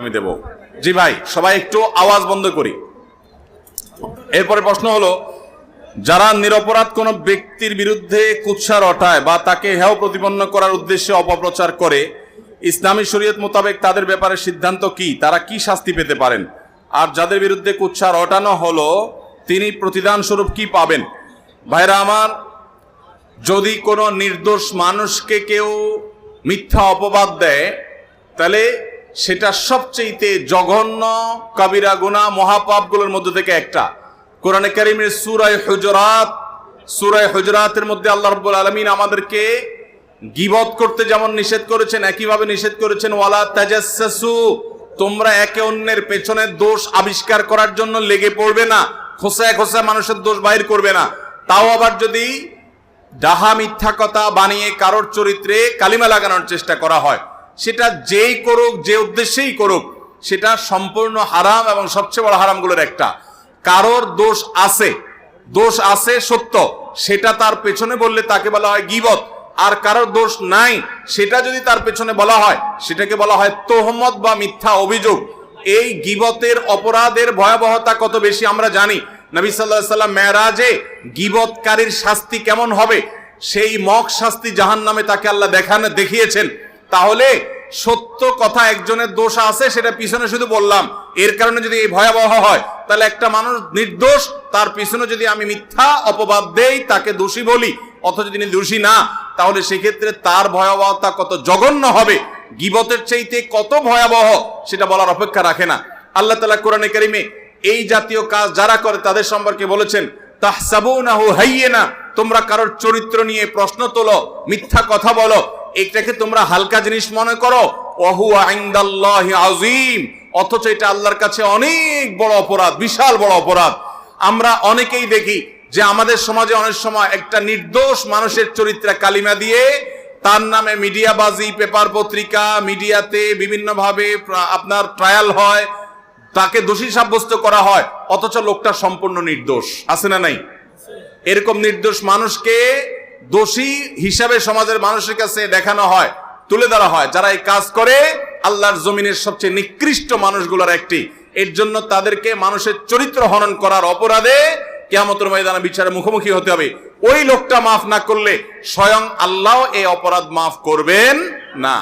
আমি দেব। জি ভাই, সবাই একটু আওয়াজ বন্ধ করি। এরপরে প্রশ্ন হলো, যারা নিরপরাধ কোন ব্যক্তির বিরুদ্ধে কুৎসা রটায় বা তাকে হেয় প্রতিপন্ন করার উদ্দেশ্যে অপপ্রচার করে, ইসলামী শরীয়ত মোতাবেক তাদের ব্যাপারে সিদ্ধান্ত কি? তারা কি শাস্তি পেতে পারেন? আর যাদের বিরুদ্ধে কুৎসা রটানো হলো তিনি প্রতিদান স্বরূপ কি পাবেন? ভাইরা আমার, যদি কোনো নির্দোষ মানুষকে কেউ মিথ্যা অপবাদ দেয় তাহলে সেটা সবচেয়ে জঘন্য কবিরা গুনাহ মহাপাপগুলোর মধ্যে থেকে একটা। কোরআনে কারীমের সূরা হুজুরাতের মধ্যে আল্লাহ রাব্বুল আলামিন আমাদেরকে গীবত করতে যেমন নিষেধ করেছেন, একইভাবে নিষেধ করেছেন ওয়ালা তাজাসসু, তোমরা একে অন্যের পেছনে দোষ আবিষ্কার করার জন্য লেগে পড়বে না, খোসায় খোসায় মানুষের দোষ বাইর করবে না। তাও আবার যদি ডাহা মিথ্যা কথা বানিয়ে কারোর চরিত্রে কালিমা লাগানোর চেষ্টা করা হয়, সেটা যেই করুক, যে উদ্দেশ্যেই করুক, সেটা সম্পূর্ণ হারাম এবং সবচেয়ে বড় হারামগুলোর একটা। কারোর দোষ আছে সত্য, সেটা তার পেছনে বললে তাকে বলা হয় গীবত। আর কারোর দোষ নাই সেটা যদি তার পেছনে বলা হয় সেটাকে বলা হয় তোহমত বা মিথ্যা অভিযোগ। এই গীবতের অপরাধের ভয়াবহতা কত বেশি আমরা জানি। নবী সাল্লাল্লাহু আলাইহি ওয়াসাল্লাম মেরাজে গীবতকারীর শাস্তি কেমন হবে সেই মক শাস্তি জাহান্নামে তাকে আল্লাহ দেখিয়েছেন। তাহলে সত্য কথা একজনের দোষ আছে সেটা পিছনে শুধু বললাম, এর কারণে যদি এই ভয়াবহ হয়, তাহলে একটা মানুষ নির্দোষ, তার পিছনে যদি আমি মিথ্যা অপবাদ দেই, তাকে দোষী বলি, অথচ তিনি দোষী না, তাহলে সেক্ষেত্রে তার ভয়াবহতা কত জঘন্য হবে, গীবতের চাইতে কত ভয়াবহ, সেটা বলার অপেক্ষা রাখে না। আল্লাহ তাআলা কোরআনে কারীমে এই জাতীয় কাজ যারা করে তাদের সম্পর্কে বলেছেন, তাহসাবুনাহু হাইয়িনা, তোমরা কারোর চরিত্র নিয়ে প্রশ্ন তোলো, মিথ্যা কথা বলো, এটাকে তোমরা হালকা জিনিস মনে করো, ওয়াহুয়া ইনদাল্লাহি আযীম, অথচ এটা আল্লাহর কাছে অনেক বড় অপরাধ, বিশাল বড় অপরাধ। আমরা অনেকেই দেখি যে আমাদের সমাজে অনেক সময় একটা নির্দোষ মানুষের চরিত্রে কালিমা দিয়ে তার নামে মিডিয়াবাজি, পেপার পত্রিকা, মিডিয়াতে বিভিন্নভাবে আপনার ট্রায়াল হয়, তাকে দোষী সাব্যস্ত করা হয়, অথচ লোকটা সম্পূর্ণ নির্দোষ। আছে না নাই? এরকম নির্দোষ মানুষকে দোষী হিসাবে সমাজের মানুষের কাছে দেখানো হয়, তুলে ধরা হয়। যারা এই কাজ করে আল্লাহর জমিনের সবচেয়ে নিকৃষ্ট মানুষগুলোর একটি। এর জন্য তাদেরকে মানুষের চরিত্র হনন করার অপরাধে কিয়ামতের ময়দানে বিচারের মুখোমুখি হতে হবে। ওই লোকটা মাফ না করলে স্বয়ং আল্লাহ এই অপরাধ মাফ করবেন না।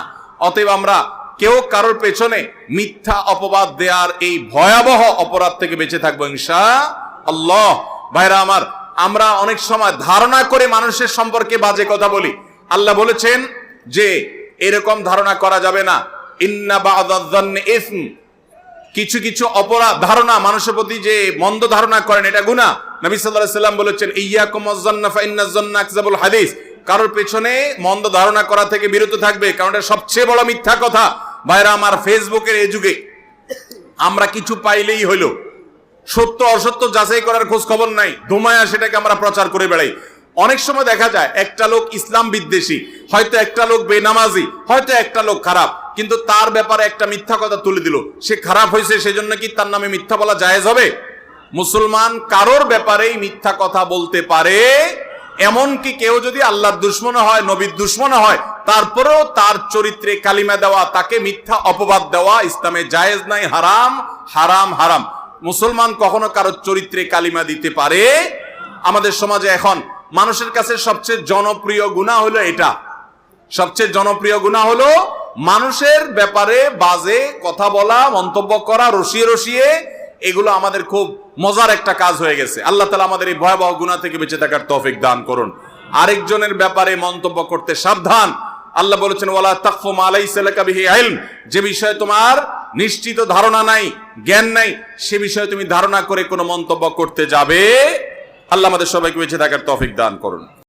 অতএব আমরা কেউ কারোর পেছনে মিথ্যা অপবাদ দেওয়ার এই ভয়াবহ অপরাধ থেকে বেঁচে থাকবো ইনশাআল্লাহ। ভাইরা আমার, আমরা অনেক সময় ধারণা করে মানুষের সম্পর্কে বাজে কথা বলি। আল্লাহ বলেছেন যে এরকম ধারণা করা যাবে না, ইন্না বা'দায-যান্নি ইসম, কিছু কিছু অপরাধ ধারণা মানুষের প্রতি যে মন্দ ধারণা করেন এটা গুনাহ। নবী সাল্লাল্লাহু আলাইহি ওয়াসাল্লাম বলেছেন, ইয়্যাকুম ওয়ায-যান্না ফা ইন্নায-যান্না আকযাবুল হাদিস, কারোর পেছনে মন্দ ধারণা করা থেকে বিরত থাকবে, কারণ এটা সবচেয়ে বড় মিথ্যা কথা। ভাইরা আমার, ফেসবুকের এই যুগে আমরা কিছু পাইলেই হইলো, সত্য অসত্য যাচাই করার খোঁজ খবর নাই, ধুমায়া সেটাকে আমরা প্রচার করে বেড়াই। অনেক সময় দেখা যায় একটা লোক ইসলাম বিদ্বেষী, হয়তো একটা লোক বেনামাজি, হয়তো একটা লোক খারাপ, কিন্তু তার ব্যাপারে একটা মিথ্যা কথা তুলে দিল, সে খারাপ হয়েছে, সেজন্য কি তার নামে মিথ্যা বলা জায়েজ হবে? মুসলমান কারোর ব্যাপারেই মিথ্যা কথা বলতে পারে, এমনকি কেউ যদি আল্লাহর দুশমন হয়, নবীর দুশমন হয়, তারপরেও তার চরিত্রে কালিমা দেওয়া, তাকে মিথ্যা অপবাদ দেওয়া ইসলামে জায়েজ নাই, হারাম হারাম হারাম। মুসলমান কখনো কারোর চরিত্রে কালিমা দিতে পারে? আমাদের সমাজে এখন মানুষের কাছে সবচেয়ে জনপ্রিয় গুনাহ হলো এটা, সবচেয়ে জনপ্রিয় গুনাহ হলো মানুষের ব্যাপারে বাজে কথা বলা, মন্তব্য করা, রসিয়ে রসিয়ে। এগুলো আমাদের খুব মজার একটা কাজ হয়ে গেছে। আল্লাহ তাআলা আমাদের এই ভয়াবহ গুনাহ থেকে বেঁচে থাকার তৌফিক দান করুন। আরেকজনের ব্যাপারে মন্তব্য করতে সাবধান। আল্লাহ বলেছেন, ওয়ালা তাকফু মা লাইসা লাকা বিহি ইলম, যে বিষয়ে তোমার নিশ্চিত ধারণা নাই, জ্ঞান নাই, সে বিষয়ে তুমি ধারণা করে কোনো মন্তব্য করতে যাবে। আল্লাহ আমাদের সবাইকে বেঁচে থাকার তৌফিক দান করুন।